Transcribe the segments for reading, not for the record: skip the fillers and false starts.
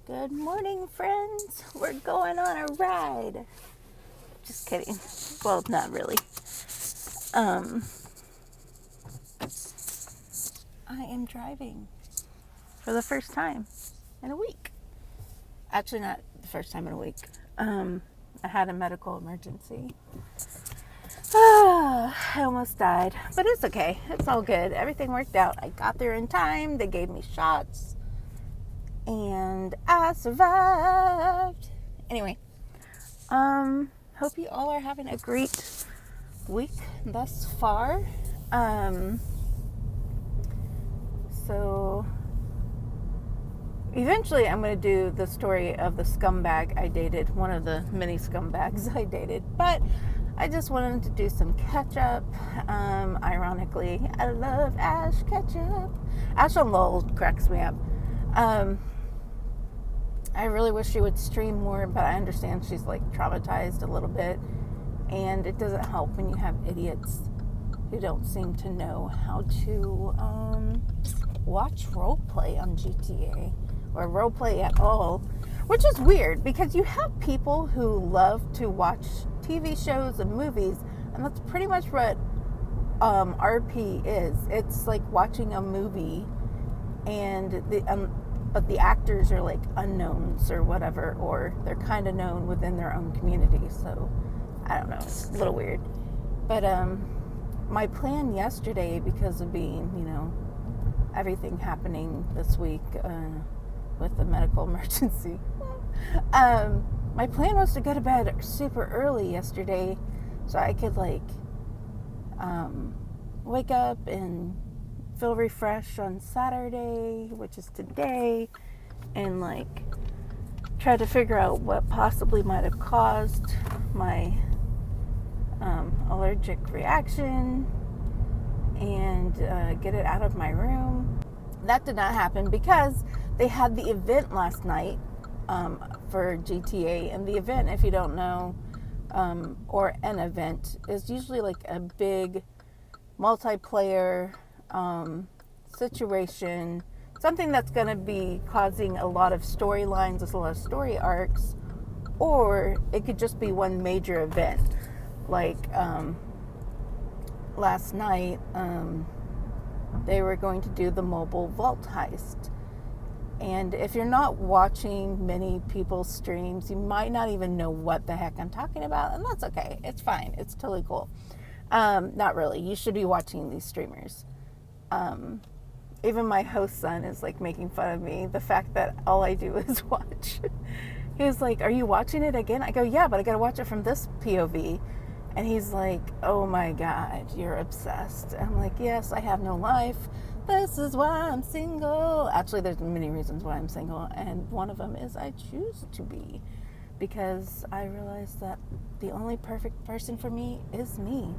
Good morning, friends. We're going on a ride. Just kidding. Well, not really. Um, I am driving for the first time in a week. Actually, not the first time in a week. I had a medical emergency. I almost died, but it's okay. It's all good. Everything worked out. I got there in time. They gave me shots, and I survived. Anyway, hope you all are having a great week thus far. So eventually I'm going to do the story of the scumbag I dated, one of the many scumbags I dated, but I just wanted to do some catch up. Ironically, I love Ash Ketchum. Ash on Lowell cracks me up. I really wish she would stream more, but I understand she's like traumatized a little bit, and it doesn't help when you have idiots who don't seem to know how to watch roleplay on GTA or roleplay at all, which is weird because you have people who love to watch TV shows and movies, and that's pretty much what RP is. It's like watching a movie, and but the actors are like unknowns or whatever, or they're kind of known within their own community. So I don't know, it's a little weird. But my plan yesterday, because of being, everything happening this week with the medical emergency, my plan was to go to bed super early yesterday so I could wake up and feel refreshed on Saturday, which is today, and try to figure out what possibly might have caused my allergic reaction and get it out of my room. That did not happen because they had the event last night for GTA, and the event, if you don't know, or an event, is usually like a big multiplayer situation, something that's going to be causing a lot of storylines, a lot of story arcs, or it could just be one major event. Last night, they were going to do the mobile vault heist. And if you're not watching many people's streams, you might not even know what the heck I'm talking about, and that's okay. It's fine. It's totally cool. Not really. You should be watching these streamers. Even my host son is making fun of me, the fact that all I do is watch. He's like, "Are you watching it again?" I go, "Yeah, but I gotta watch it from this POV." And he's like, "Oh my God, you're obsessed." I'm like, "Yes, I have no life. This is why I'm single." Actually, there's many reasons why I'm single, and one of them is I choose to be, because I realize that the only perfect person for me is me.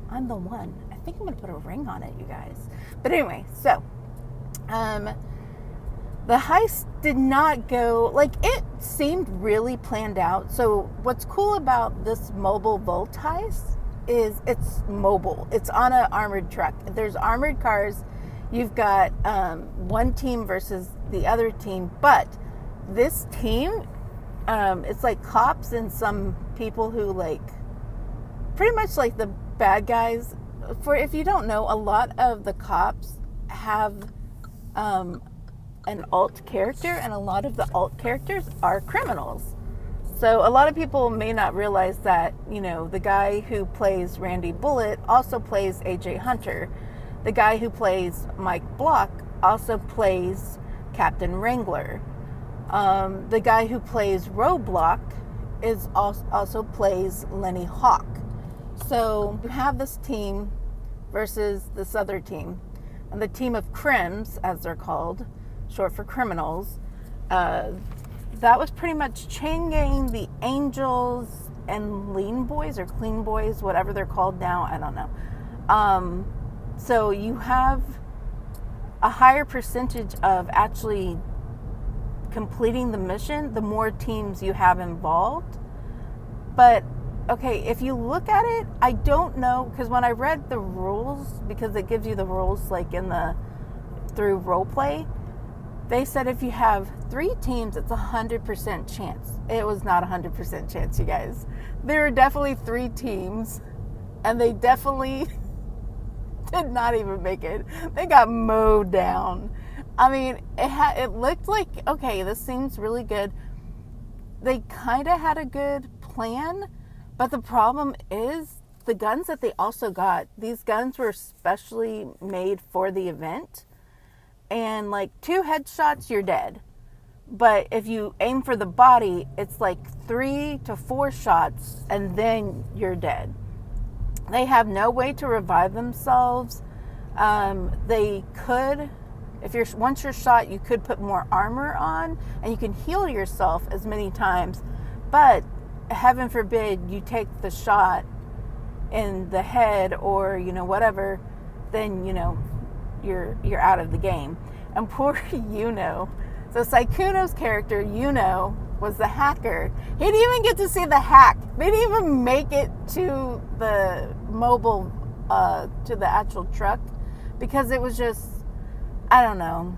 I'm the one. I think I'm going to put a ring on it, you guys. But anyway, so the heist did not go, it seemed really planned out. So what's cool about this mobile vault heist is it's mobile. It's on an armored truck. There's armored cars. You've got one team versus the other team, but this team, it's like cops and some people who pretty much like the bad guys. For if you don't know, a lot of the cops have an alt character, and a lot of the alt characters are criminals. So a lot of people may not realize that, the guy who plays Randy Bullitt also plays AJ Hunter. The guy who plays Mike Block also plays Captain Wrangler. The guy who plays Roadblock is also plays Lenny Hawk. So you have this team versus this other team. And the team of Crims, as they're called, short for criminals, that was pretty much Chain Gang, the Angels, and Lean Boys, or Clean Boys, whatever they're called now, I don't know. So you have a higher percentage of actually completing the mission the more teams you have involved. But okay, if you look at it, I don't know, because when I read the rules, because it gives you the rules through roleplay, They said if you have 3 teams, it's 100% chance. It was not 100% chance, you guys. There were definitely 3 teams, and they definitely did not even make it. They got mowed down. I mean, it looked like, okay, this seems really good. They kind of had a good plan, but the problem is the guns that they also got, these guns were specially made for the event. And like 2 headshots, you're dead. But if you aim for the body, it's like 3 to 4 shots, and then you're dead. They have no way to revive themselves. They could, once you're shot, you could put more armor on, and you can heal yourself as many times. But heaven forbid you take the shot in the head or whatever, then you're out of the game. And poor Yuno. So Sykkuno's character, Yuno, was the hacker. He didn't even get to see the hack. They didn't even make it to the mobile, to the actual truck, because it was just, I don't know.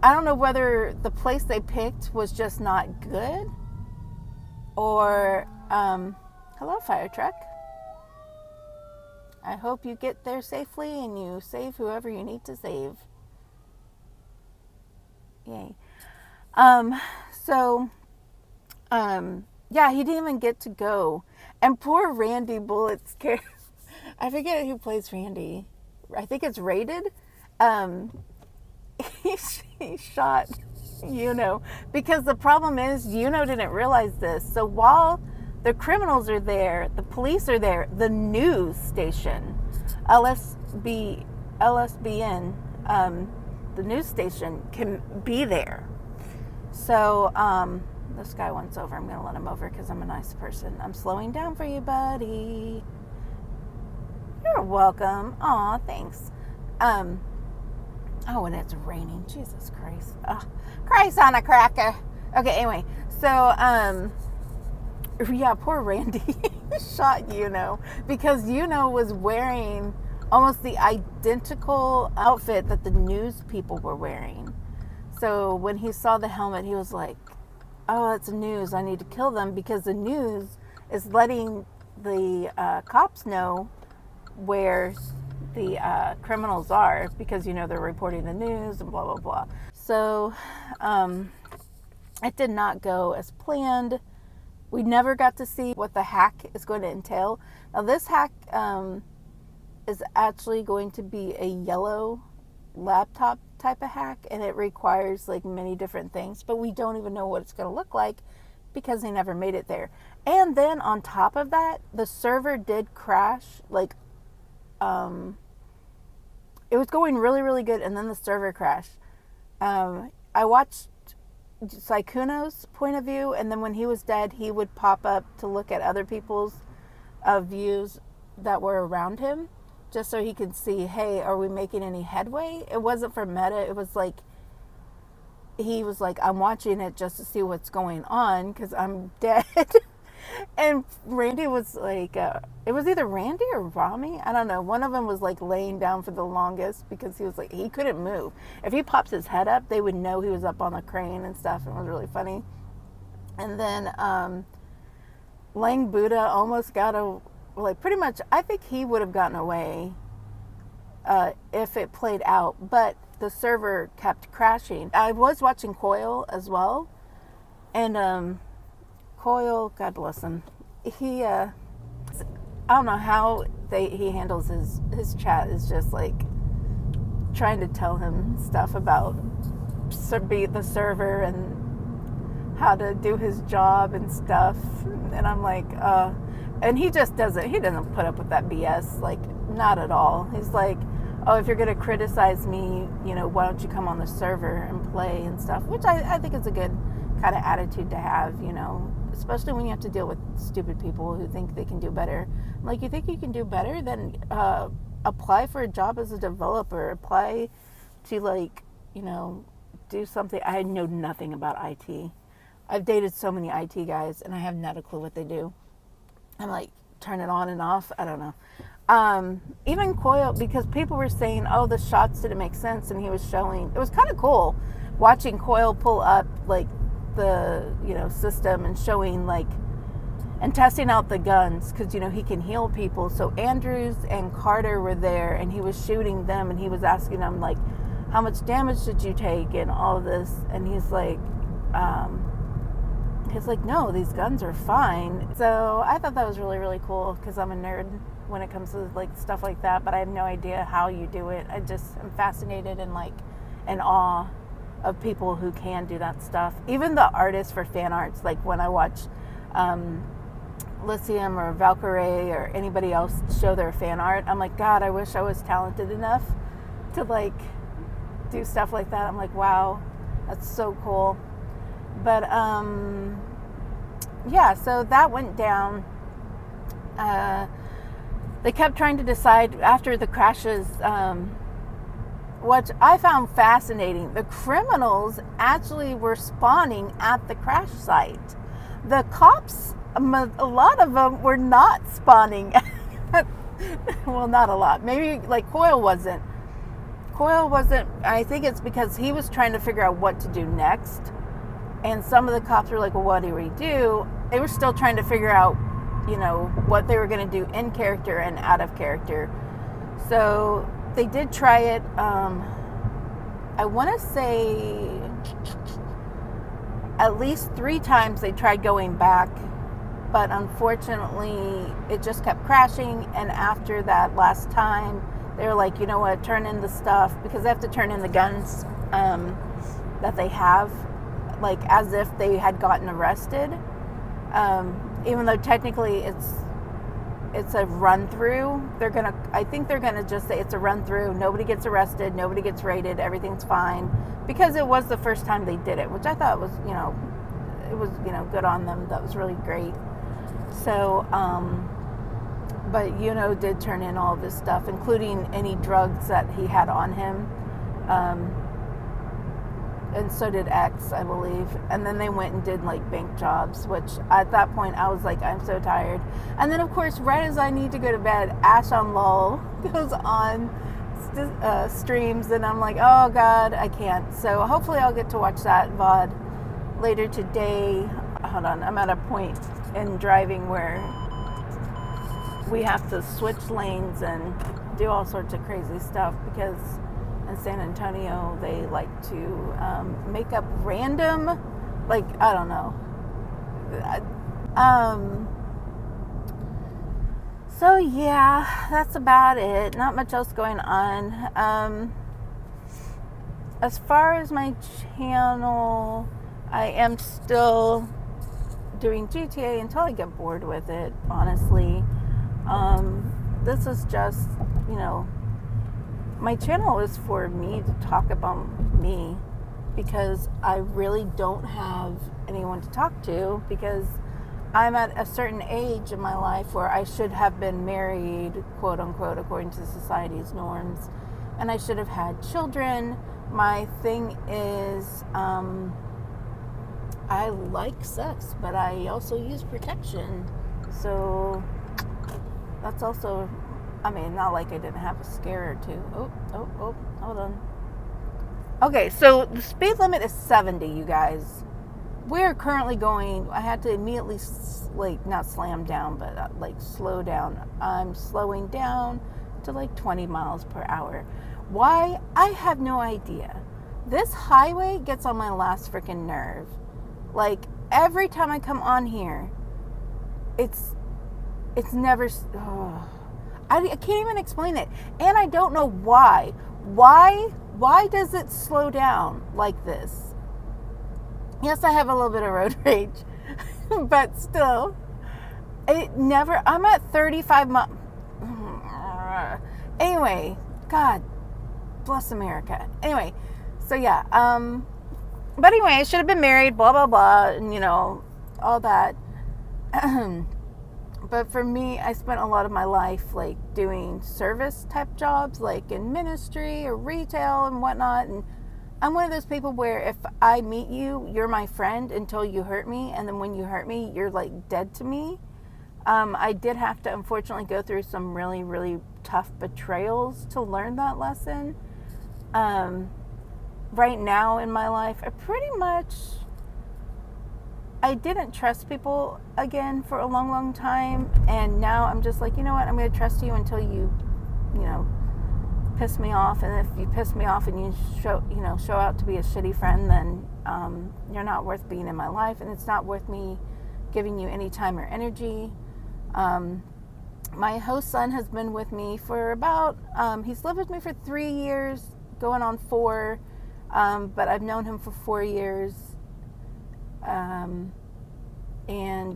I don't know whether the place they picked was just not good, or, hello, fire truck. I hope you get there safely and you save whoever you need to save. Yay. Yeah, he didn't even get to go. And poor Randy Bullett's character, I forget who plays Randy. I think it's Rated. He shot Yuno, because the problem is Yuno didn't realize this. So while the criminals are there, the police are there, the news station, LSBN, the news station can be there. So this guy wants over. I'm going to let him over because I'm a nice person. I'm slowing down for you, buddy. You're welcome. Aw, thanks. Oh, and it's raining. Jesus Christ. Oh, Christ on a cracker. Okay, anyway. So, yeah, poor Randy shot Yuno, because Yuno was wearing almost the identical outfit that the news people were wearing. So when he saw the helmet, he was like, oh, that's news. I need to kill them, because the news is letting the cops know where the criminals are, because, they're reporting the news and blah, blah, blah. So it did not go as planned. We never got to see what the hack is going to entail. Now, this hack is actually going to be a yellow laptop type of hack, and it requires like many different things, but we don't even know what it's going to look like because they never made it there. And then on top of that, the server did crash. Like, it was going really, really good, and then the server crashed. I watched Sykkuno's point of view, and then when he was dead, he would pop up to look at other people's views that were around him, just so he could see, hey, are we making any headway? It wasn't for meta. It was like, he was like, I'm watching it just to see what's going on because I'm dead. And Randy was like, it was either Randy or Rami. I don't know. One of them was like laying down for the longest because he was like, he couldn't move. If he pops his head up, they would know he was up on the crane and stuff. And it was really funny. And then Lang Buddha almost got pretty much, I think he would have gotten away if it played out. But the server kept crashing. I was watching Coil as well. And Coil, God bless him, he, I don't know how he handles his chat, is just like trying to tell him stuff about the server and how to do his job and stuff. And I'm like, and he doesn't put up with that BS, like, not at all. He's like, oh, if you're going to criticize me, why don't you come on the server and play and stuff, which I think is a good kind of attitude to have, especially when you have to deal with stupid people who think they can do better. Like, you think you can do better? Then apply for a job as a developer. Apply to, do something. I know nothing about IT. I've dated so many IT guys, and I have not a clue what they do. I'm like, turn it on and off. I don't know. Even Coil, because people were saying, oh, the shots didn't make sense, and he was showing. It was kind of cool watching Coyle pull up like the system and showing like and testing out the guns because he can heal people. So Andrews and Carter were there, and he was shooting them, and he was asking them like, how much damage did you take and all of this, and he's like no, these guns are fine. So I thought that was really, really cool because I'm a nerd when it comes to like stuff like that, but I have no idea how you do it. I just am fascinated and like in awe of people who can do that stuff. Even the artists for fan arts, like when I watch Lithium or Valkyrie or anybody else show their fan art, I'm like, God, I wish I was talented enough to like do stuff like that. I'm like, wow, that's so cool. But yeah, so that went down. They kept trying to decide after the crashes, what I found fascinating. The criminals actually were spawning at the crash site. The cops, a lot of them were not spawning. Well, not a lot. Maybe like Coyle wasn't. I think it's because he was trying to figure out what to do next. And some of the cops were like, well, what do we do? They were still trying to figure out, what they were going to do in character and out of character. So they did try it. I want to say at least 3 times they tried going back, but unfortunately it just kept crashing. And after that last time, they were like, you know what, turn in the stuff, because they have to turn in the guns that they have, like as if they had gotten arrested, even though technically it's a run through. I think they're gonna just say it's a run through. Nobody gets arrested, nobody gets raided, everything's fine, because it was the first time they did it, which I thought was, it was, good on them. That was really great. So, but did turn in all of his stuff, including any drugs that he had on him. And so did X, I believe. And then they went and did like bank jobs, which at that point I was like, I'm so tired. And then of course, right as I need to go to bed, Ash on Lol goes on streams, and I'm like, oh God, I can't. So hopefully I'll get to watch that VOD later today. Hold on, I'm at a point in driving where we have to switch lanes and do all sorts of crazy stuff, because in San Antonio they like to make up random, like, I don't know. So yeah, that's about it. Not much else going on. As far as my channel, I am still doing GTA until I get bored with it, honestly. This is just, my channel is for me to talk about me, because I really don't have anyone to talk to, because I'm at a certain age in my life where I should have been married, quote unquote, according to society's norms, and I should have had children. My thing is, I like sex, but I also use protection. So that's also, not like I didn't have a scare or two. Oh, hold on. Okay, so the speed limit is 70, you guys. We're currently going, I had to immediately, not slam down, but slow down. I'm slowing down to 20 miles per hour. Why? I have no idea. This highway gets on my last freaking nerve. Every time I come on here, it's never, I can't even explain it. And I don't know why. Why does it slow down like this? Yes, I have a little bit of road rage, but still, I'm at 35 miles. Anyway, God bless America. Anyway, so yeah, but anyway, I should have been married, blah, blah, blah, and all that. But for me, I spent a lot of my life doing service type jobs, in ministry or retail and whatnot. And I'm one of those people where if I meet you, you're my friend until you hurt me. And then when you hurt me, you're dead to me. I did have to unfortunately go through some really, really tough betrayals to learn that lesson. right now in my life, I didn't trust people again for a long, long time. And now I'm just like, you know what? I'm going to trust you until you piss me off. And if you piss me off and you show out to be a shitty friend, then you're not worth being in my life. And it's not worth me giving you any time or energy. My host son has been with me for about, he's lived with me for 3 years, going on 4. But I've known him for 4 years. And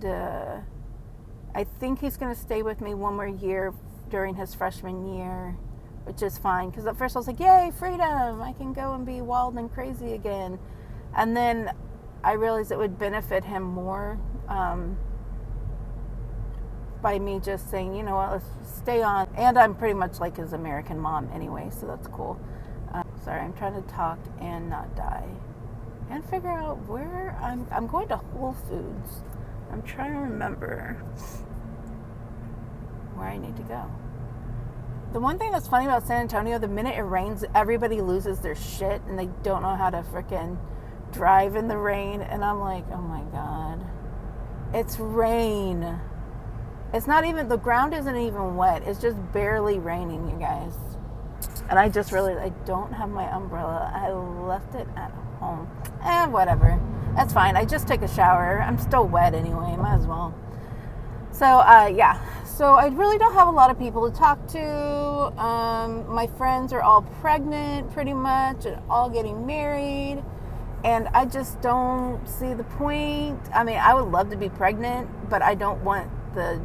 I think he's going to stay with me one more year during his freshman year, which is fine. Because at first I was like, yay, freedom. I can go and be wild and crazy again. And then I realized it would benefit him more by me just saying, you know what, let's stay on. And I'm pretty much like his American mom anyway, so that's cool. Sorry, I'm trying to talk and not die. And figure out where I'm going to Whole Foods. I'm trying to remember where I need to go. The one thing that's funny about San Antonio, the minute it rains, everybody loses their shit and they don't know how to freaking drive in the rain. And I'm like, oh my God. It's rain. It's not even, the ground isn't even wet. It's just barely raining, you guys. And I just realized I don't have my umbrella. I left it at home. Whatever. That's fine. I just took a shower. I'm still wet anyway. Might as well. So, yeah. So I really don't have a lot of people to talk to. My friends are all pregnant pretty much and all getting married. And I just don't see the point. I mean, I would love to be pregnant, but I don't want the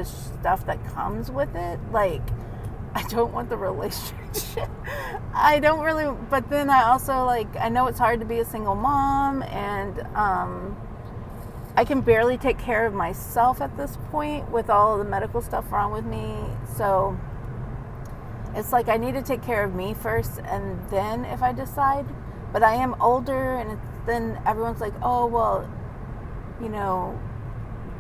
stuff that comes with it. Like, I don't want the relationship. I don't really, but then I also, like, I know it's hard to be a single mom, and I can barely take care of myself at this point with all of the medical stuff wrong with me. So it's like I need to take care of me first, and then if I decide. But I am older, and then everyone's like, oh, well, you know,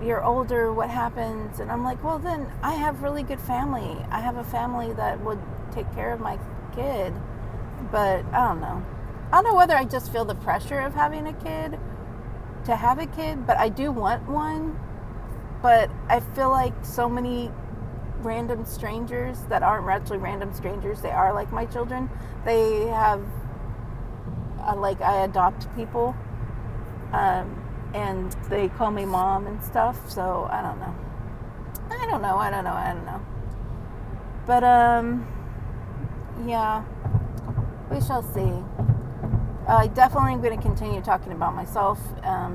you're older, what happens? And I'm like, well, then I have really good family. I have a family that would take care of my kid. But I don't know. I don't know whether I just feel the pressure of having a kid, to have a kid, but I do want one. But I feel like so many random strangers that aren't actually random strangers, they are like my children. They have, like, I adopt people. And they call me mom and stuff, so I don't know. But, yeah, we shall see. I definitely am going to continue talking about myself.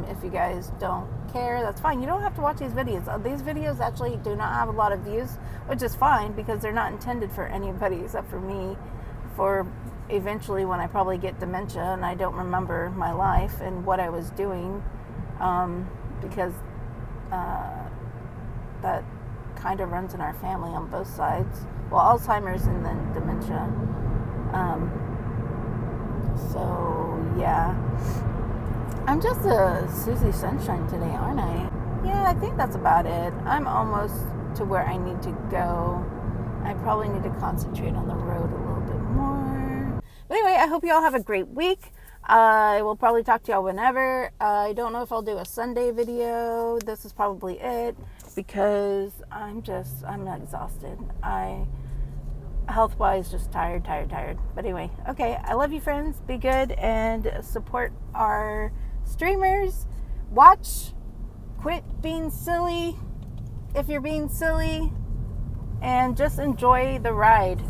If you guys don't care, that's fine. You don't have to watch these videos. These videos actually do not have a lot of views, which is fine because they're not intended for anybody except for me, for eventually when I probably get dementia and I don't remember my life and what I was doing. Because that kind of runs in our family on both sides. Well, Alzheimer's and then dementia. So, yeah. I'm just a Susie Sunshine today, aren't I? Yeah, I think that's about it. I'm almost to where I need to go. I probably need to concentrate on the road a little bit more. But anyway, I hope you all have a great week. I will probably talk to y'all whenever. I don't know if I'll do a Sunday video. This is probably it because I'm exhausted. Health-wise, just tired. But anyway, okay. I love you, friends. Be good and support our streamers. Watch. Quit being silly if you're being silly. And just enjoy the ride.